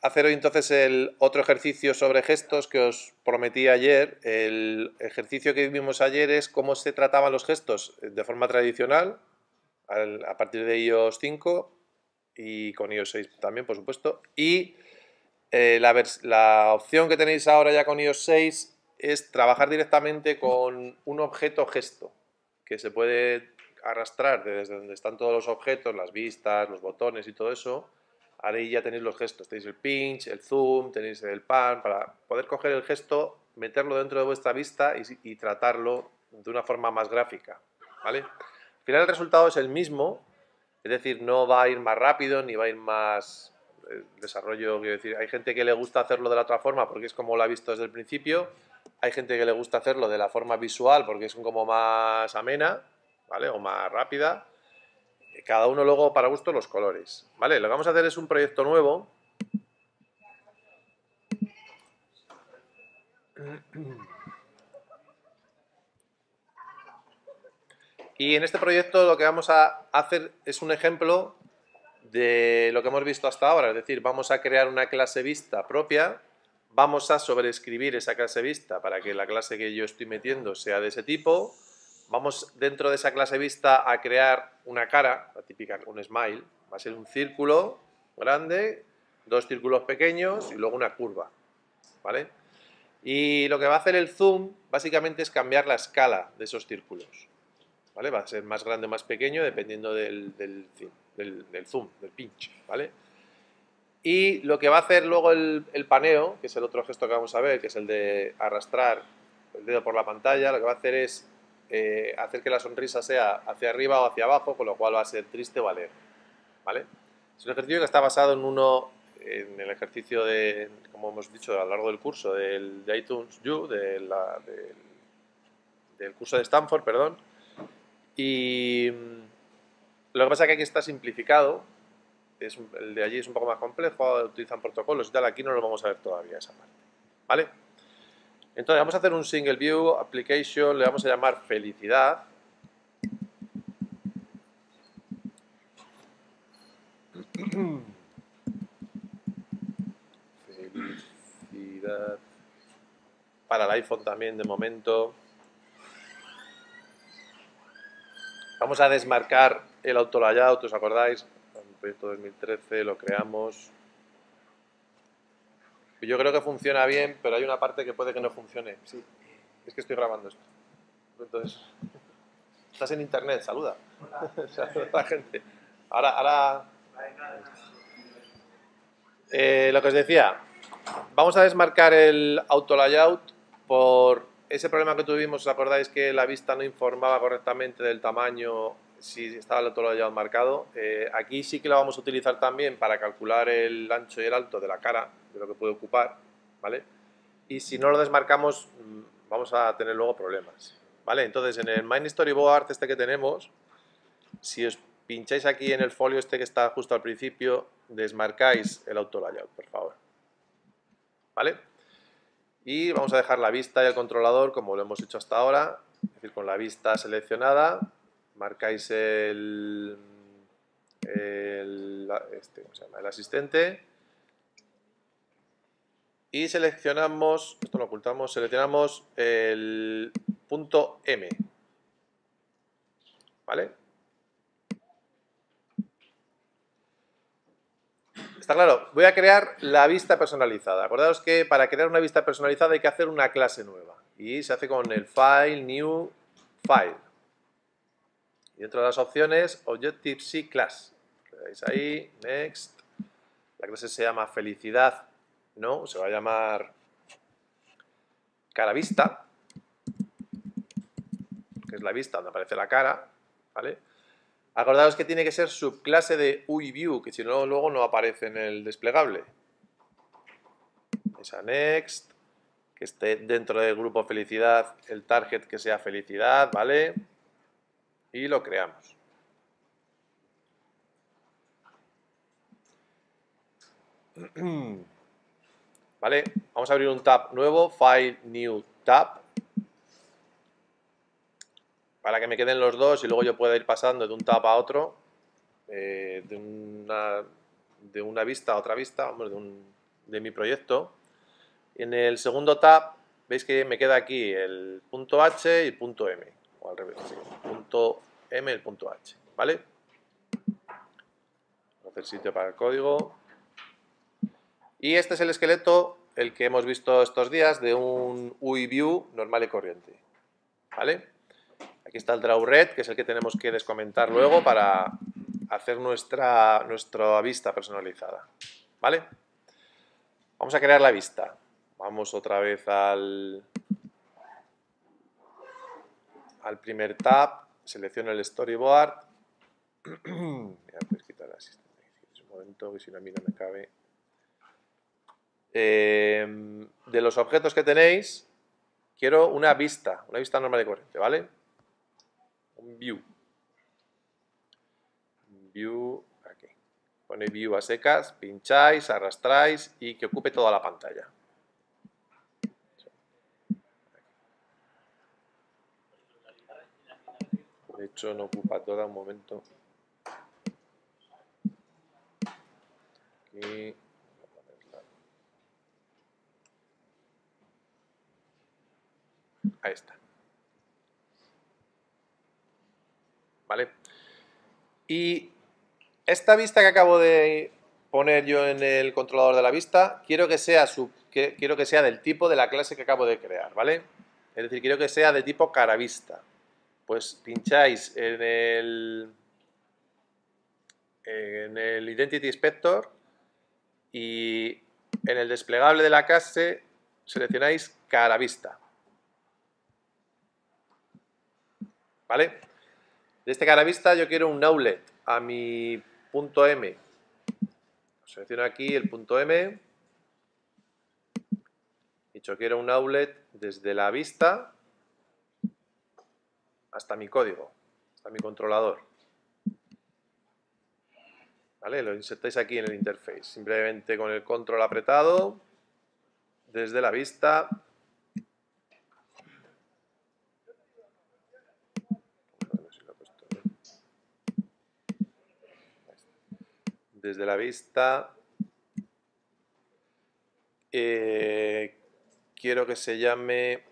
hacer hoy entonces el otro ejercicio sobre gestos que os prometí ayer. El ejercicio que vimos ayer es cómo se trataban los gestos de forma tradicional a partir de iOS 5 y con iOS 6 también, por supuesto. Y la opción que tenéis ahora ya con iOS 6 es trabajar directamente con un objeto gesto que se puede arrastrar desde donde están todos los objetos, las vistas, los botones y todo eso. Ahí ya tenéis los gestos, tenéis el pinch, el zoom, tenéis el pan, para poder coger el gesto, meterlo dentro de vuestra vista y tratarlo de una forma más gráfica, ¿vale? Al final el resultado es el mismo, es decir, no va a ir más rápido ni va a ir más desarrollo, quiero decir, hay gente que le gusta hacerlo de la otra forma porque es como lo ha visto desde el principio, hay gente que le gusta hacerlo de la forma visual porque es como más amena, ¿vale? O más rápida. Cada uno luego para gusto los colores, ¿vale? Lo que vamos a hacer es un proyecto nuevo. Y en este proyecto lo que vamos a hacer es un ejemplo de lo que hemos visto hasta ahora, es decir, vamos a crear una clase vista propia, vamos a sobreescribir esa clase vista para que la clase que yo estoy metiendo sea de ese tipo, vamos dentro de esa clase vista a crear una cara, la típica, un smile, va a ser un círculo grande, dos círculos pequeños y luego una curva, ¿vale? Y lo que va a hacer el zoom básicamente es cambiar la escala de esos círculos, ¿vale? Va a ser más grande o más pequeño dependiendo del zoom, del pinch, ¿vale? Y lo que va a hacer luego el paneo, que es el otro gesto que vamos a ver, que es el de arrastrar el dedo por la pantalla, lo que va a hacer es hacer que la sonrisa sea hacia arriba o hacia abajo, con lo cual va a ser triste o alegre, ¿vale? Es un ejercicio que está basado en el ejercicio de, como hemos dicho a lo largo del curso, de iTunes U, del curso de Stanford, perdón. Y lo que pasa es que aquí está simplificado, el de allí es un poco más complejo, utilizan protocolos y tal, aquí no lo vamos a ver todavía esa parte, ¿vale? Entonces vamos a hacer un single view application, le vamos a llamar felicidad. Felicidad. Para el iPhone también de momento. Vamos a desmarcar el auto layout, ¿os acordáis? En el proyecto 2013 lo creamos. Yo creo que funciona bien, pero hay una parte que puede que no funcione. Sí, es que estoy grabando esto. Entonces, estás en internet, saluda. Saluda a la gente. Ahora... lo que os decía, vamos a desmarcar el auto layout por ese problema que tuvimos. ¿Os acordáis que la vista no informaba correctamente del tamaño si estaba el auto layout marcado? Aquí sí que lo vamos a utilizar también para calcular el ancho y el alto de la cara, de lo que puede ocupar, ¿vale? Y si no lo desmarcamos, vamos a tener luego problemas, ¿vale? Entonces, en el Main Storyboard este que tenemos, si os pincháis aquí en el folio este que está justo al principio, desmarcáis el auto layout, por favor, ¿vale? Y vamos a dejar la vista y el controlador como lo hemos hecho hasta ahora, es decir, con la vista seleccionada, marcáis ¿cómo se llama? El asistente y seleccionamos, esto lo ocultamos, seleccionamos el punto M, ¿vale? Está claro, voy a crear la vista personalizada. Acordaos que para crear una vista personalizada hay que hacer una clase nueva. Y se hace con el File, New, File. Y dentro de las opciones, Objective-C Class. Le dais ahí, Next. La clase se llama Felicidad, ¿no? Se va a llamar Cara Vista, que es la vista donde aparece la cara, ¿vale? Acordaos que tiene que ser subclase de UIView, que si no, luego no aparece en el desplegable. Esa Next, que esté dentro del grupo felicidad, el target que sea felicidad, ¿vale? Y lo creamos. ¿Vale? Vamos a abrir un tab nuevo, File, New Tab, para que me queden los dos y luego yo pueda ir pasando de un tab a otro, de una vista a otra vista, vamos, de de mi proyecto. En el segundo tab, veis que me queda aquí el punto H y el punto M, o al revés, sí, el punto M y el punto H, ¿vale? Voy a hacer sitio para el código. Y este es el esqueleto, el que hemos visto estos días, de un UI view normal y corriente, ¿vale? Aquí está el drawRed, que es el que tenemos que descomentar luego para hacer nuestra vista personalizada, ¿vale? Vamos a crear la vista. Vamos otra vez al primer tab, selecciono el storyboard. Voy a quitar la asistencia. Un momento, que si no a mí no me cabe. De los objetos que tenéis, quiero una vista normal y corriente, ¿vale? Un view. View, aquí. Ponéis view a secas, pincháis, arrastráis y que ocupe toda la pantalla. De hecho, no ocupa toda, un momento. Aquí. Ahí está. ¿Vale? Y esta vista que acabo de poner yo en el controlador de la vista, quiero que sea del tipo de la clase que acabo de crear, ¿vale? Es decir, quiero que sea de tipo caravista. Pues pincháis en el Identity Inspector y en el desplegable de la clase seleccionáis caravista. ¿Vale? De este caravista yo quiero un nowlet a mi punto M. Selecciono aquí el punto M. Dicho, quiero un nowlet desde la vista hasta mi código, hasta mi controlador. ¿Vale? Lo insertáis aquí en el interface. Simplemente con el control apretado, desde la vista. Desde la vista. Quiero que se llame.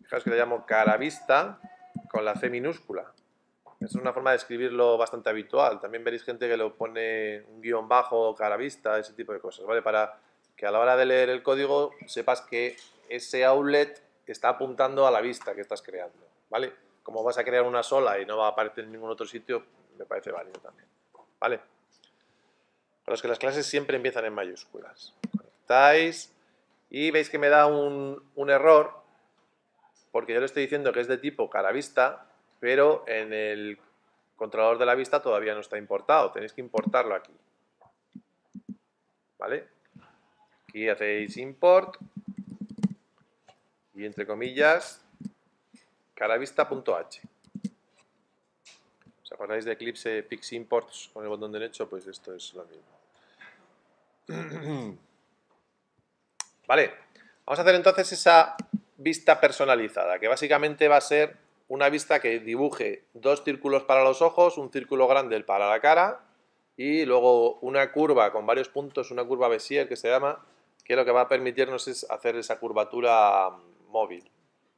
Fijaos que le llamo caravista con la C minúscula. Es una forma de escribirlo bastante habitual. También veréis gente que lo pone un guión bajo, caravista, ese tipo de cosas, ¿vale? Para que a la hora de leer el código sepas que ese outlet está apuntando a la vista que estás creando, ¿vale? Como vas a crear una sola y no va a aparecer en ningún otro sitio, me parece válido también, ¿vale? Pero es que las clases siempre empiezan en mayúsculas. Conectáis y veis que me da un error porque yo le estoy diciendo que es de tipo caravista, pero en el controlador de la vista todavía no está importado. Tenéis que importarlo aquí. ¿Vale? Aquí hacéis import y entre comillas caravista.h. ¿Os acordáis de Eclipse Pix Imports con el botón derecho? Pues esto es lo mismo. Vale, vamos a hacer entonces esa vista personalizada, que básicamente va a ser una vista que dibuje dos círculos para los ojos, un círculo grande para la cara y luego una curva con varios puntos, una curva Bézier que se llama, que lo que va a permitirnos es hacer esa curvatura móvil.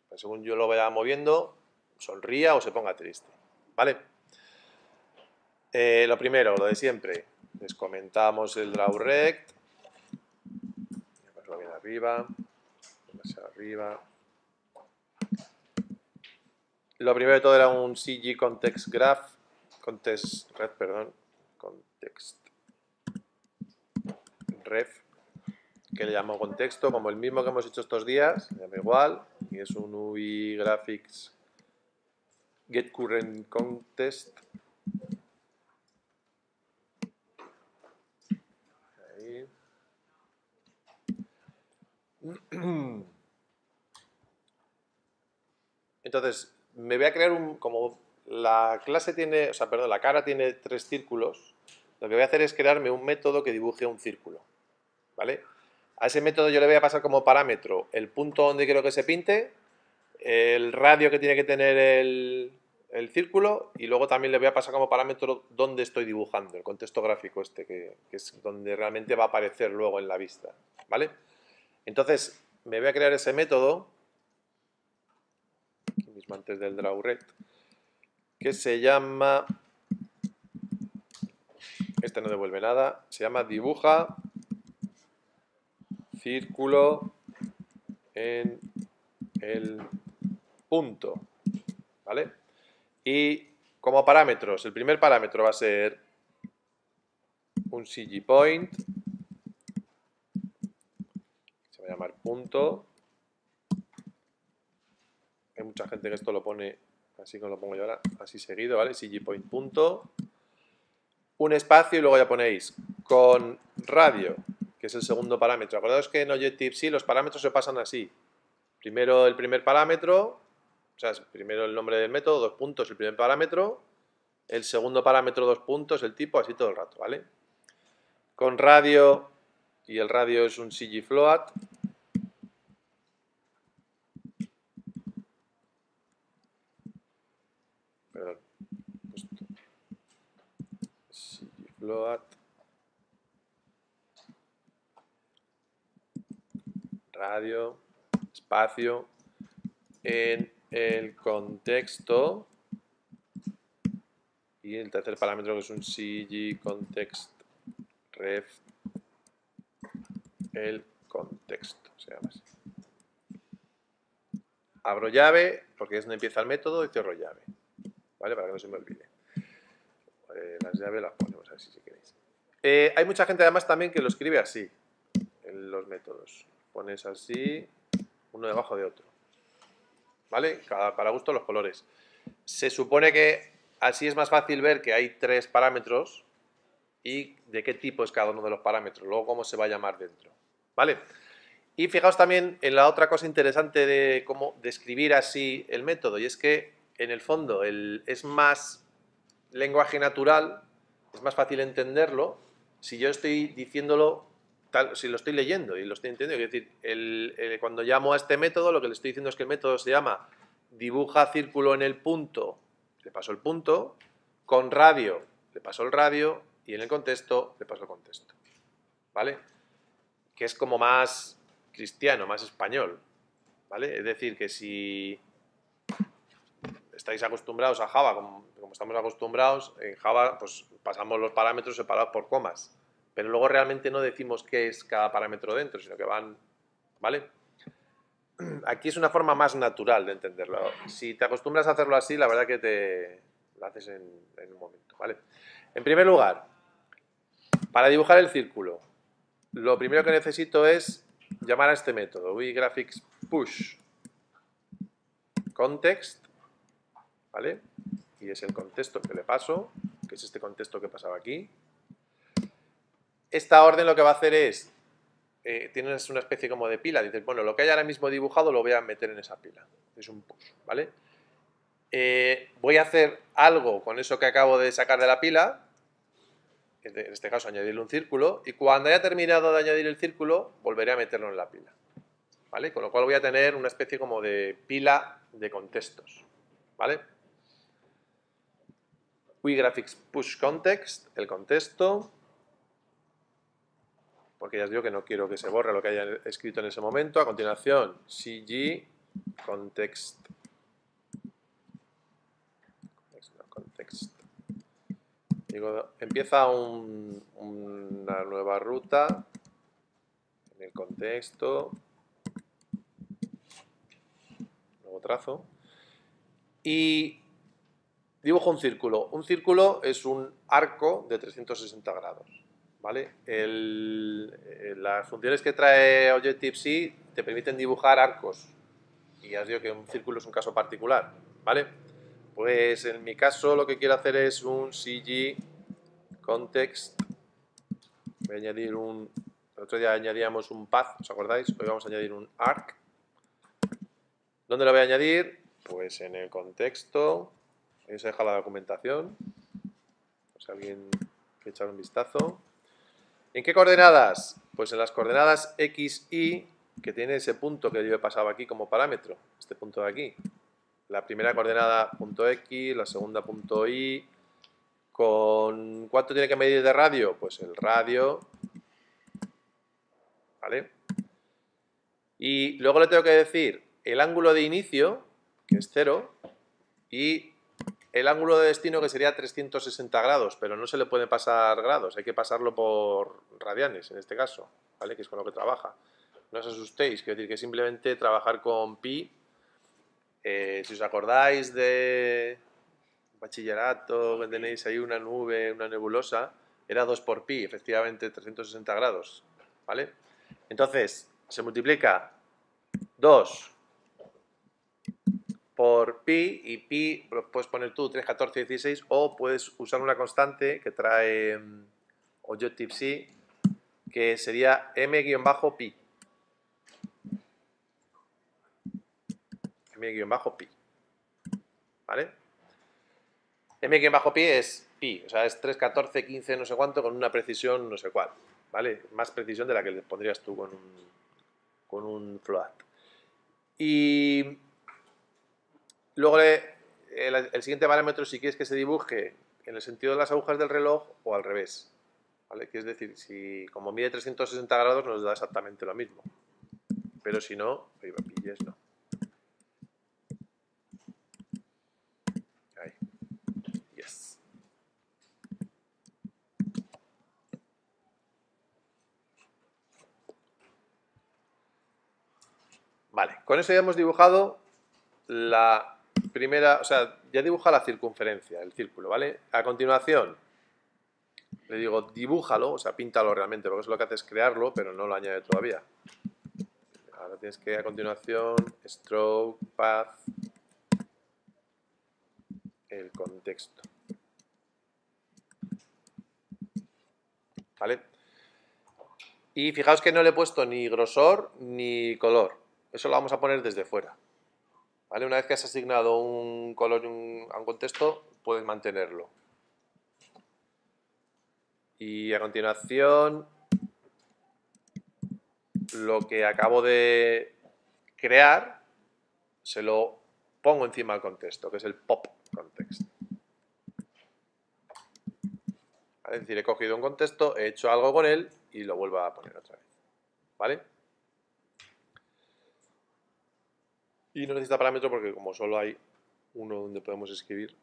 Pues según yo lo vaya moviendo, sonría o se ponga triste. ¿Vale? Lo primero, lo de siempre, descomentamos el drawRect, pasó bien arriba, hacia arriba. Lo primero de todo era un CG Context Graph, Context Ref, perdón, Context Ref, que le llamo contexto, como el mismo que hemos hecho estos días, se llama igual, y es un UI Graphics Get Current Context. Ahí. Entonces, me voy a crear como la clase tiene, o sea, perdón, la cara tiene 3 círculos, lo que voy a hacer es crearme un método que dibuje un círculo, ¿vale? A ese método yo le voy a pasar como parámetro el punto donde quiero que se pinte, el radio que tiene que tener el círculo y luego también le voy a pasar como parámetro dónde estoy dibujando, el contexto gráfico este, que es donde realmente va a aparecer luego en la vista, ¿vale? Entonces, me voy a crear ese método, aquí mismo antes del drawRed, que se llama, este no devuelve nada, se llama dibuja círculo en el punto, ¿vale? Y como parámetros, el primer parámetro va a ser un CG point, se va a llamar punto. Hay mucha gente que esto lo pone así como lo pongo yo ahora, así seguido, ¿vale? CG point punto, un espacio y luego ya ponéis con radio, que es el segundo parámetro. Acordaos que en Objective-C los parámetros se pasan así. Primero el primer parámetro, o sea, primero el nombre del método, 2 puntos el primer parámetro, el segundo parámetro 2 puntos, el tipo, así todo el rato, ¿vale? Con radio, y el radio es un CG float. Perdón. CG float. Radio, espacio, en el contexto, y el tercer parámetro que es un CG context ref, el contexto, se llama así. Abro llave, porque es donde empieza el método, y cierro llave, ¿vale? Para que no se me olvide. Las llaves las ponemos así si queréis. Hay mucha gente además también que lo escribe así, en los métodos. Pones así, uno debajo de otro, ¿vale? Para gusto los colores. Se supone que así es más fácil ver que hay 3 parámetros y de qué tipo es cada uno de los parámetros, luego cómo se va a llamar dentro, ¿vale? Y fijaos también en la otra cosa interesante de cómo describir así el método, y es que en el fondo es más lenguaje natural, es más fácil entenderlo si yo estoy diciéndolo tal, si lo estoy leyendo y lo estoy entendiendo. Es decir, cuando llamo a este método, lo que le estoy diciendo es que el método se llama dibuja círculo en el punto, le paso el punto, con radio, le paso el radio, y en el contexto, le paso el contexto, ¿vale? Que es como más cristiano, más español, ¿vale? Es decir, que si estáis acostumbrados a Java, como estamos acostumbrados, en Java pues pasamos los parámetros separados por comas, pero luego realmente no decimos qué es cada parámetro dentro, sino que van, ¿vale? Aquí es una forma más natural de entenderlo. Si te acostumbras a hacerlo así, la verdad que te lo haces en un momento, ¿vale? En primer lugar, para dibujar el círculo, lo primero que necesito es llamar a este método, graphics push context, ¿vale? Y es el contexto que le paso, que es este contexto que pasaba aquí. Esta orden lo que va a hacer es, tienes una especie como de pila, dices, bueno, lo que hay ahora mismo dibujado lo voy a meter en esa pila, es un push, ¿vale? Voy a hacer algo con eso que acabo de sacar de la pila, en este caso añadirle un círculo, y cuando haya terminado de añadir el círculo, volveré a meterlo en la pila, ¿vale? Con lo cual voy a tener una especie como de pila de contextos, ¿vale? graphics push context, el contexto, porque ya os digo que no quiero que se borre lo que haya escrito en ese momento. A continuación, CG context. Digo, empieza una nueva ruta en el contexto, nuevo trazo, y dibujo un círculo. Un círculo es un arco de 360 grados, ¿vale? Las funciones que trae Objective-C te permiten dibujar arcos, y ya os digo que un círculo es un caso particular, ¿vale? Pues en mi caso lo que quiero hacer es un CG context. Voy a añadir el otro día añadíamos un path, ¿os acordáis? Hoy vamos a añadir un arc. ¿Dónde lo voy a añadir? Pues en el contexto. Ahí os he dejado la documentación. Pues alguien que echar un vistazo. ¿En qué coordenadas? Pues en las coordenadas X, Y, que tiene ese punto que yo he pasado aquí como parámetro. Este punto de aquí. la primera coordenada punto X, la segunda punto Y. ¿Con cuánto tiene que medir de radio? Pues el radio, ¿vale? Y luego le tengo que decir el ángulo de inicio, que es 0, y el ángulo de destino, que sería 360 grados, pero no se le puede pasar grados, hay que pasarlo por radianes, en este caso, ¿vale? Que es con lo que trabaja. No os asustéis, quiero decir que simplemente trabajar con pi, si os acordáis de bachillerato, que tenéis ahí una nube, una nebulosa, era 2 por pi, efectivamente 360 grados, ¿vale? Entonces, se multiplica 2 por pi, y pi lo puedes poner tú 3, 14, 16, o puedes usar una constante que trae Objective-C, que sería m-pi. m-pi, ¿vale? m-pi es pi, o sea, es 3, 14, 15, no sé cuánto, con una precisión no sé cuál, ¿vale? Más precisión de la que le pondrías tú con un float. Y luego el siguiente parámetro, si quieres que se dibuje en el sentido de las agujas del reloj o al revés, ¿vale? Que es decir, si como mide 360 grados nos da exactamente lo mismo, pero si no, pilles no. Ahí. Yes. Vale, con eso ya hemos dibujado la primera, o sea, ya dibuja la circunferencia, el círculo, ¿vale? A continuación, le digo, dibújalo, o sea, píntalo realmente, porque eso lo que hace es crearlo, pero no lo añade todavía. Ahora tienes que, a continuación, stroke, path, el contexto. ¿Vale? Y fijaos que no le he puesto ni grosor ni color. Eso lo vamos a poner desde fuera. ¿Vale? Una vez que has asignado un color y a un contexto, puedes mantenerlo. Y a continuación, lo que acabo de crear, se lo pongo encima del contexto, que es el pop context. ¿Vale? Es decir, he cogido un contexto, he hecho algo con él y lo vuelvo a poner otra vez. ¿Vale? Y no necesita parámetro porque como solo hay uno donde podemos escribir.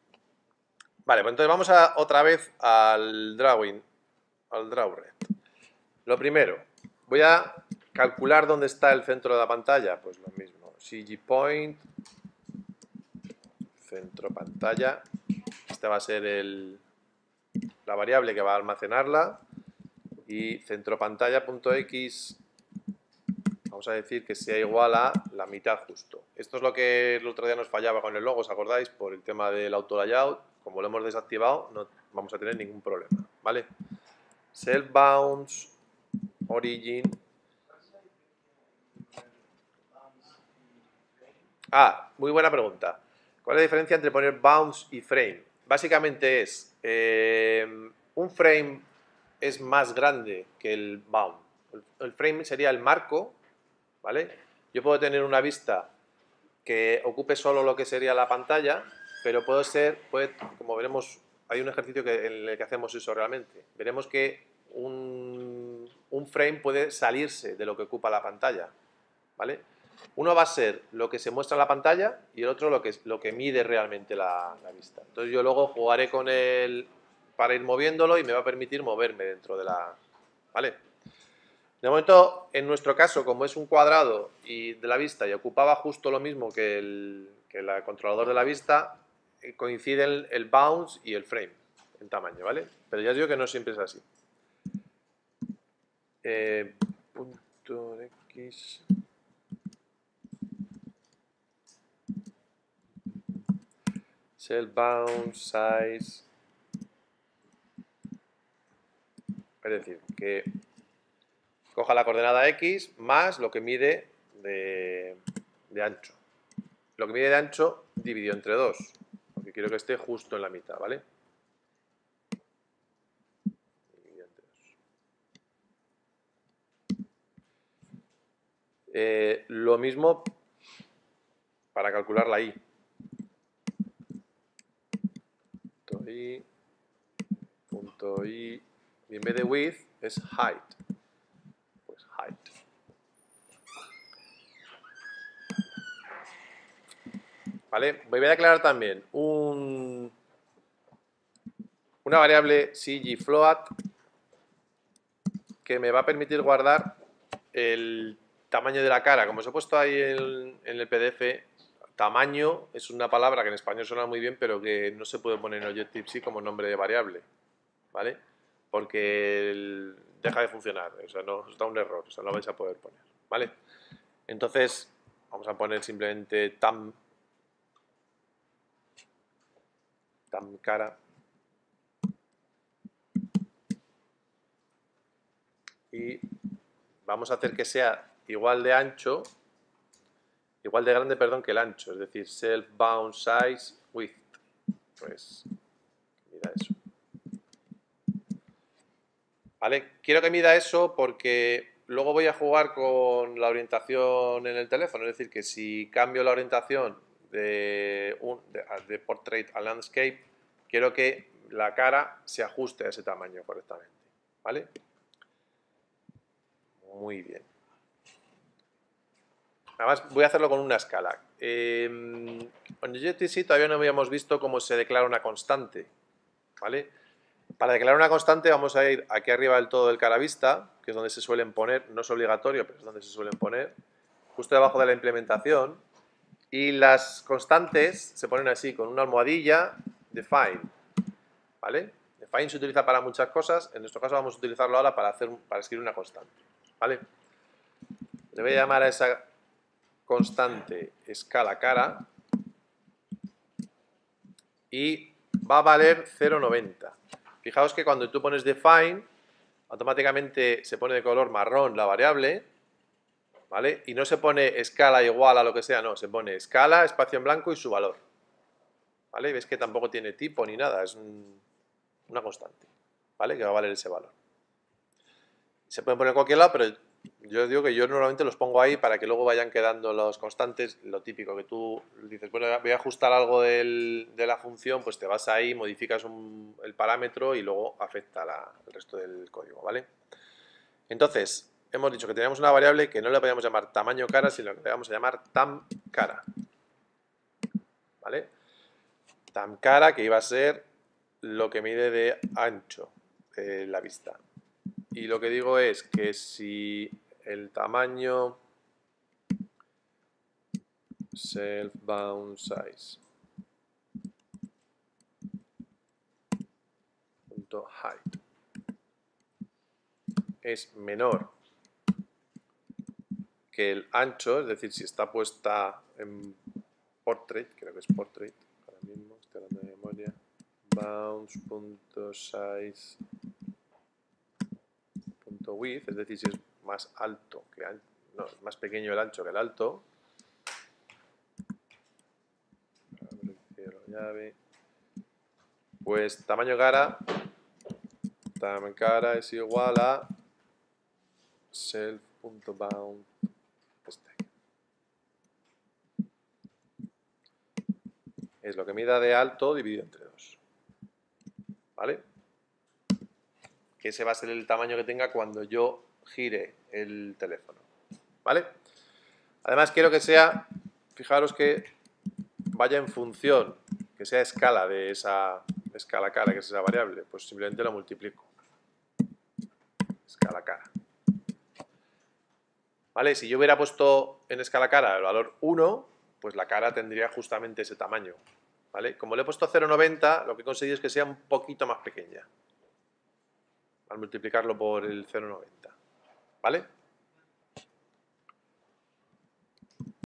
Vale, pues entonces vamos otra vez al drawing, al drawred. Lo primero, voy a calcular dónde está el centro de la pantalla. Pues lo mismo, CG centro pantalla. Esta va a ser la variable que va a almacenarla. Y centropantalla.x, vamos a decir que sea igual a la mitad justo. Esto es lo que el otro día nos fallaba con el logo, ¿os acordáis? Por el tema del auto layout. Como lo hemos desactivado, no vamos a tener ningún problema, ¿vale? Self bounds, origin. Muy buena pregunta. ¿Cuál es la diferencia entre poner bounds y frame? Básicamente es, un frame es más grande que el bound. El frame sería el marco, ¿vale? Yo puedo tener una vista que ocupe solo lo que sería la pantalla, pero como veremos, hay un ejercicio en el que hacemos eso realmente. Veremos que un frame puede salirse de lo que ocupa la pantalla, ¿vale? Uno va a ser lo que se muestra en la pantalla y el otro lo que mide realmente la vista. Entonces yo luego jugaré con él para ir moviéndolo y me va a permitir moverme dentro de la... ¿Vale? De momento, en nuestro caso, como es un cuadrado y de la vista y ocupaba justo lo mismo que el controlador de la vista, coinciden el bounce y el frame en tamaño, ¿vale? Pero ya os digo que no siempre es así. Punto X... Self bound, size. Es decir, que coja la coordenada X más lo que mide de ancho. Lo que mide de ancho dividido entre 2, porque quiero que esté justo en la mitad, ¿vale? Dividido entre 2. Lo mismo para calcular la Y. .i, y en vez de width es height. Pues height. ¿Vale? Voy a declarar también una variable cgfloat que me va a permitir guardar el tamaño de la cara. Como os he puesto ahí en el PDF, tamaño es una palabra que en español suena muy bien, pero que no se puede poner en Objective-C como nombre de variable, ¿vale? Porque deja de funcionar, o sea, nos da un error, o sea, no lo vais a poder poner, ¿vale? Entonces, vamos a poner simplemente tam cara. Y vamos a hacer que sea igual de ancho, igual de grande, perdón, que el ancho, es decir, self-bound size width. Pues, mira eso. ¿Vale? Quiero que mida eso porque luego voy a jugar con la orientación en el teléfono, es decir, que si cambio la orientación de portrait a landscape, quiero que la cara se ajuste a ese tamaño correctamente, ¿vale? Muy bien. Además, voy a hacerlo con una escala. En Objective-C todavía no habíamos visto cómo se declara una constante, ¿vale? Para declarar una constante vamos a ir aquí arriba del todo del cara vista, que es donde se suelen poner, no es obligatorio, pero es donde se suelen poner, justo debajo de la implementación, y las constantes se ponen así, con una almohadilla, define, ¿vale? Define se utiliza para muchas cosas, en nuestro caso vamos a utilizarlo ahora para escribir una constante, ¿vale? Le voy a llamar a esa constante escala cara y va a valer 0,90. Fijaos que cuando tú pones define, automáticamente se pone de color marrón la variable, ¿vale? Y no se pone escala igual a lo que sea, no, se pone escala, espacio en blanco y su valor, ¿vale? Ves que tampoco tiene tipo ni nada, es una constante, ¿vale? Que va a valer ese valor. Se pueden poner en cualquier lado, pero yo digo que yo normalmente los pongo ahí para que luego vayan quedando los constantes, lo típico que tú dices, bueno, voy a ajustar algo de la función, pues te vas ahí, modificas el parámetro y luego afecta el resto del código, ¿vale? Entonces, hemos dicho que teníamos una variable que no le podíamos llamar tamaño cara, sino que le vamos a llamar tam cara, ¿vale? Tam cara que iba a ser lo que mide de ancho la vista. Y lo que digo es que si el tamaño self-bound size .height es menor que el ancho, es decir, si está puesta en portrait, creo que es portrait, ahora mismo estoy hablando de memoria, bounds.size.width, es decir, si es más alto que no, es más pequeño el ancho que el alto, pues tamaño cara es igual a self.bound es lo que mida de alto dividido entre 2, ¿vale? Que ese va a ser el tamaño que tenga cuando yo gire el teléfono, ¿vale? Además quiero que sea, fijaros que vaya en función, que sea escala de esa escala cara, que es esa variable, pues simplemente lo multiplico. Escala cara. ¿Vale? Si yo hubiera puesto en escala cara el valor 1, pues la cara tendría justamente ese tamaño, ¿vale? Como le he puesto 0,90, lo que he conseguido es que sea un poquito más pequeña, al multiplicarlo por el 0,90, ¿vale?